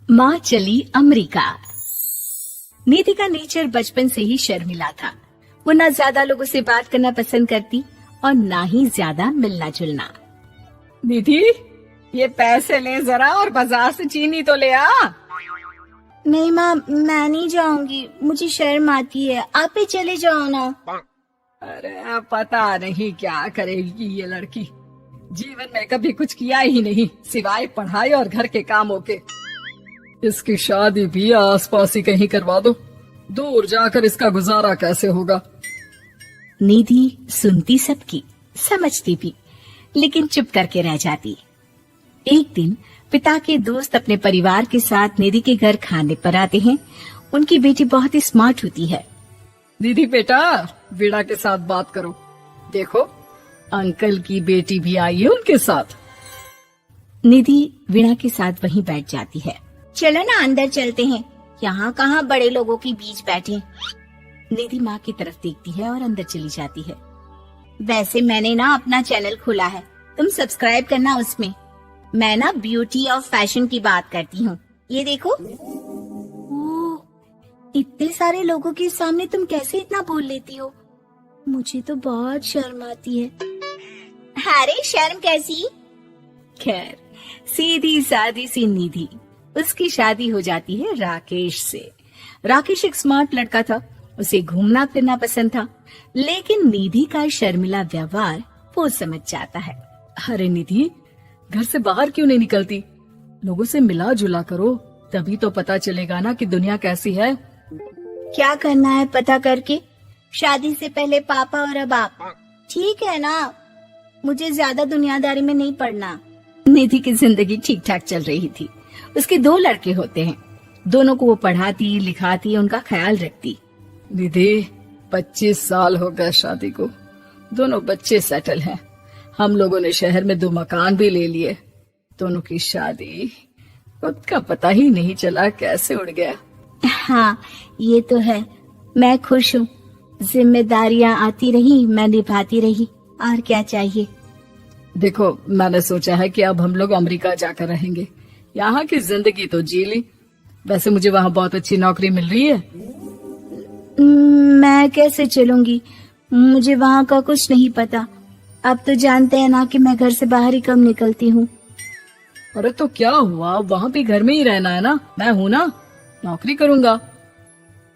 माँ चली अमेरिका। निधि का नेचर बचपन से ही शर्मिला था। वो ना ज्यादा लोगों से बात करना पसंद करती और ना ही ज्यादा मिलना जुलना। निधि, ये पैसे ले जरा और बाजार से चीनी तो ले आ। नहीं माँ, मैं नहीं जाऊंगी, मुझे शर्म आती है, आप ही चले जाओ ना। अरे पता नहीं क्या करेगी ये लड़की। जीवन में कभी कुछ किया ही नहीं सिवाय पढ़ाई और घर के कामों के। इसकी शादी भी आसपास ही कहीं करवा दो, दूर जाकर इसका गुजारा कैसे होगा। निधि सुनती सबकी, समझती भी, लेकिन चुप करके रह जाती। एक दिन पिता के दोस्त अपने परिवार के साथ निधि के घर खाने पर आते हैं। उनकी बेटी बहुत ही स्मार्ट होती है। निधि बेटा, वीणा के साथ बात करो। देखो, अंकल की बेटी भी आई है उनके साथ। निधि वीणा के साथ वहीं बैठ जाती है। चलो ना अंदर चलते हैं, यहाँ कहाँ बड़े लोगों के बीच बैठे। निधि माँ की तरफ देखती है और अंदर चली जाती है। वैसे मैंने ना अपना चैनल खोला है, तुम सब्सक्राइब करना उसमें। मैं ना ब्यूटी और फैशन की बात करती हूँ। ये देखो। ओह, इतने सारे लोगों के सामने तुम कैसे इतना बोल लेती हो? मुझे तो बहुत शर्म आती है। अरे शर्म कैसी? खैर, सीधी सादी सी निधि, उसकी शादी हो जाती है राकेश से। राकेश एक स्मार्ट लड़का था, उसे घूमना फिरना पसंद था, लेकिन निधि का शर्मिला व्यवहार वो समझ जाता है। अरे निधि, घर से बाहर क्यों नहीं निकलती? लोगों से मिला जुला करो, तभी तो पता चलेगा ना कि दुनिया कैसी है। क्या करना है पता करके? शादी से पहले पापा और अब आप। ठीक है ना, मुझे ज्यादा दुनियादारी में नहीं पड़ना। निधि की जिंदगी ठीक ठाक चल रही थी। उसके 2 लड़के होते हैं, दोनों को वो पढ़ाती लिखाती, उनका ख्याल रखती। निधि, 25 साल हो गए शादी को, दोनों बच्चे सेटल हैं। हम लोगों ने शहर में 2 मकान भी ले लिए। दोनों की शादी खुद का पता ही नहीं चला कैसे उड़ गया। हाँ, ये तो है। मैं खुश हूँ, जिम्मेदारियाँ आती रही, मैं निभाती रही, और क्या चाहिए। देखो, मैंने सोचा है कि अब हम लोग अमेरिका जाकर रहेंगे। यहाँ की जिंदगी तो जी ली, वैसे मुझे वहाँ बहुत अच्छी नौकरी मिल रही है। मैं कैसे चलूंगी? मुझे वहाँ का कुछ नहीं पता। आप तो जानते हैं ना कि मैं घर से बाहर ही कम निकलती हूँ। अरे तो क्या हुआ, वहाँ भी घर में ही रहना है ना, मैं हूँ ना, नौकरी करूँगा।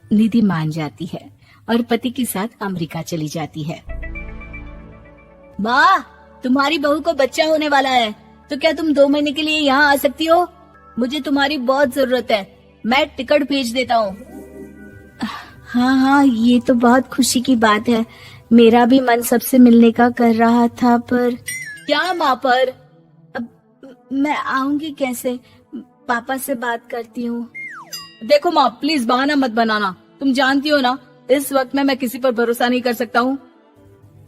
निधि मान जाती है और पति के साथ अमेरिका चली जाती है। माँ, तुम्हारी बहू को बच्चा होने वाला है, तो क्या तुम 2 महीने के लिए यहाँ आ सकती हो? मुझे तुम्हारी बहुत जरूरत है, मैं टिकट भेज देता हूँ। हाँ हाँ, ये तो बहुत खुशी की बात है। मेरा भी मन सबसे मिलने का कर रहा था, पर क्या माँ पर? अब मैं आऊंगी कैसे? पापा से बात करती हूँ। देखो माँ, प्लीज बहाना मत बनाना, तुम जानती हो ना इस वक्त में मैं किसी पर भरोसा नहीं कर सकता हूँ।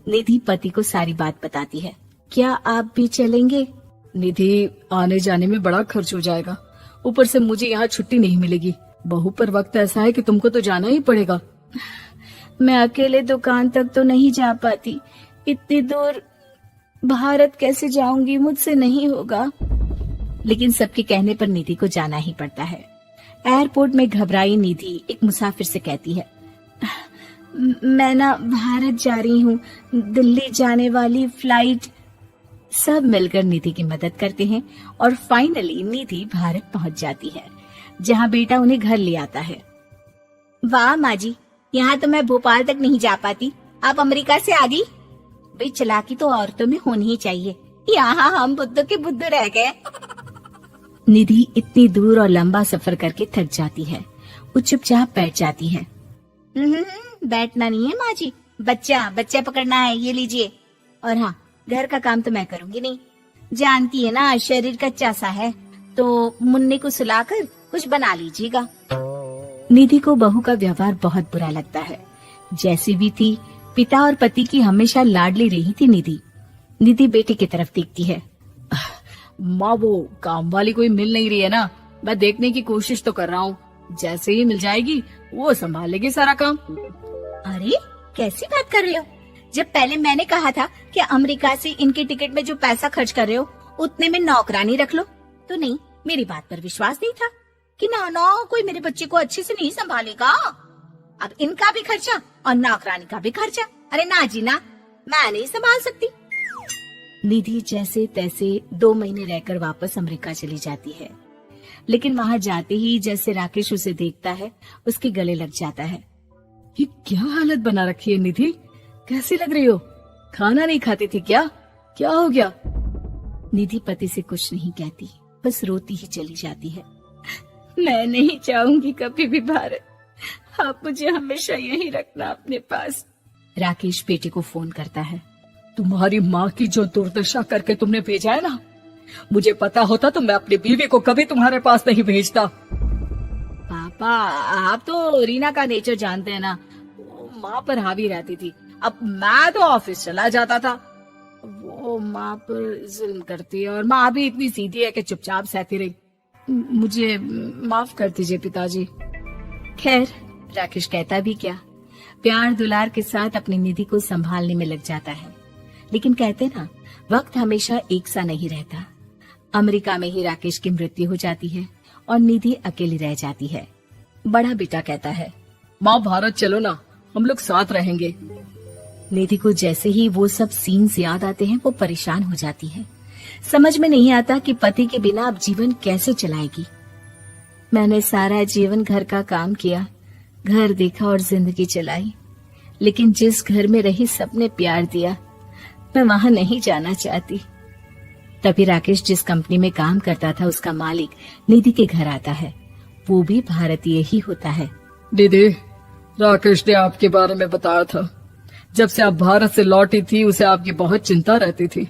निधि पति को सारी बात बताती है। क्या आप भी चलेंगे? निधि, आने जाने में बड़ा खर्च हो जाएगा, ऊपर से मुझे यहाँ छुट्टी नहीं मिलेगी। बहू पर वक्त ऐसा है कि तुमको तो जाना ही पड़ेगा। मैं अकेले दुकान तक तो नहीं जा पाती, इतनी दूर भारत कैसे जाऊंगी? मुझसे नहीं होगा। लेकिन सबके कहने पर निधि को जाना ही पड़ता है। एयरपोर्ट में घबराई निधि एक मुसाफिर से कहती है, मैं ना भारत जा रही हूँ, दिल्ली जाने वाली फ्लाइट। सब मिलकर निधि की मदद करते हैं और फाइनली निधि भारत पहुंच जाती है, जहां बेटा उन्हें घर ले आता है। वाह माँ जी, यहाँ तो मैं भोपाल तक नहीं जा पाती, आप अमेरिका से आ गई। भाई, चालाकी तो औरतों में होनी ही चाहिए, यहाँ हम बुद्धू के बुद्धू रह गए। निधि इतनी दूर और लंबा सफर करके थक जाती है, वो चुपचाप बैठ जाती है। बैठना नहीं है माँ जी, बच्चा पकड़ना है, ये लीजिए। और हाँ, घर का काम तो मैं करूंगी नहीं, जानती है ना शरीर कच्चा सा है, तो मुन्ने को सुलाकर कुछ बना लीजिएगा। निधि को बहू का व्यवहार बहुत बुरा लगता है। जैसी भी थी, पिता और पति की हमेशा लाडली रही थी निधि। निधि बेटे की तरफ देखती है। माँ, वो काम वाली कोई मिल नहीं रही है ना, मैं देखने की कोशिश तो कर रहा हूँ, जैसे ही मिल जाएगी वो संभाल लेगी सारा काम। अरे कैसी बात कर रहे हो? जब पहले मैंने कहा था कि अमेरिका से इनके टिकट में जो पैसा खर्च कर रहे हो उतने में नौकरानी रख लो, तो नहीं, मेरी बात पर विश्वास नहीं था। कि ना ना कोई मेरे बच्चे को अच्छे से नहीं संभालेगा। अब इनका भी खर्चा और नौकरानी का भी खर्चा। अरे ना जी ना, मैं नहीं संभाल सकती। निधि जैसे तैसे 2 महीने रहकर वापस अमेरिका चली जाती है, लेकिन वहां जाते ही जैसे राकेश उसे देखता है उसके गले लग जाता है। ये क्या हालत बना रखी है निधि, कैसी लग रही हो? खाना नहीं खाती थी क्या? क्या हो गया? निधि पति से कुछ नहीं कहती, बस रोती ही चली जाती है। मैं नहीं चाहूंगी कभी भी भारत, आप मुझे हमेशा यही रखना अपने पास। राकेश बेटे को फोन करता है। तुम्हारी माँ की जो दुर्दशा करके तुमने भेजा है ना, मुझे पता होता तो मैं अपनी बीवी को कभी तुम्हारे पास नहीं भेजता। पापा, आप तो रीना का नेचर जानते हैं ना, वो माँ पर हावी रहती थी। अब मैं तो ऑफिस चला जाता था, वो माँ पर जुल्म करती है और माँ भी इतनी सीधी है कि चुपचाप सहती रही। मुझे माफ कर दीजिए पिताजी। खैर, राकेश कहता भी क्या, प्यार दुलार के साथ अपनी निधि को संभालने में लग जाता है। लेकिन कहते ना, वक्त हमेशा एक सा नहीं रहता। अमेरिका में ही राकेश की मृत्यु हो जाती है और निधि अकेली रह जाती है। बड़ा बेटा कहता है, माँ भारत चलो ना, हम लोग साथ रहेंगे। निधि को जैसे ही वो सब सीन्स याद आते हैं वो परेशान हो जाती है। समझ में नहीं आता कि पति के बिना अब जीवन कैसे चलाएगी। मैंने सारा जीवन घर का काम किया, घर देखा और जिंदगी चलाई, लेकिन जिस घर में रही सबने प्यार दिया, मैं वहां नहीं जाना चाहती। तभी राकेश जिस कंपनी में काम करता था उसका मालिक निधि के घर आता है। वो भी भारतीय ही होता है। दीदी, राकेश ने आपके बारे में बताया था। जब से आप भारत से लौटी थी उसे आपकी बहुत चिंता रहती थी,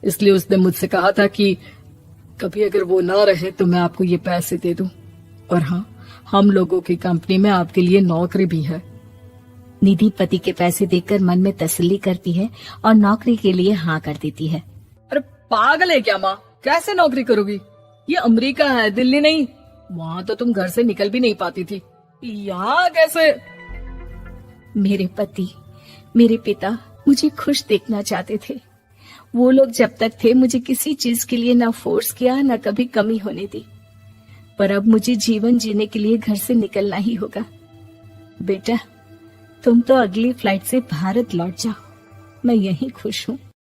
इसलिए उसने मुझसे कहा था कि कभी अगर वो ना रहे तो मैं आपको ये पैसे दे दूं। और हाँ, हम लोगों की कंपनी में आपके लिए नौकरी भी है। निधि पति के पैसे देखकर मन में तसल्ली करती है और नौकरी के लिए हाँ कर देती है। अरे पागल है क्या माँ, कैसे नौकरी करोगी? ये अमेरिका है, दिल्ली नहीं। वहाँ तो तुम घर से निकल भी नहीं पाती थी, यहाँ कैसे? मेरे पति, मेरे पिता मुझे खुश देखना चाहते थे। वो लोग जब तक थे मुझे किसी चीज के लिए ना फोर्स किया, ना कभी कमी होने दी। पर अब मुझे जीवन जीने के लिए घर से निकलना ही होगा। बेटा, तुम तो अगली फ्लाइट से भारत लौट जाओ, मैं यहीं खुश हूँ।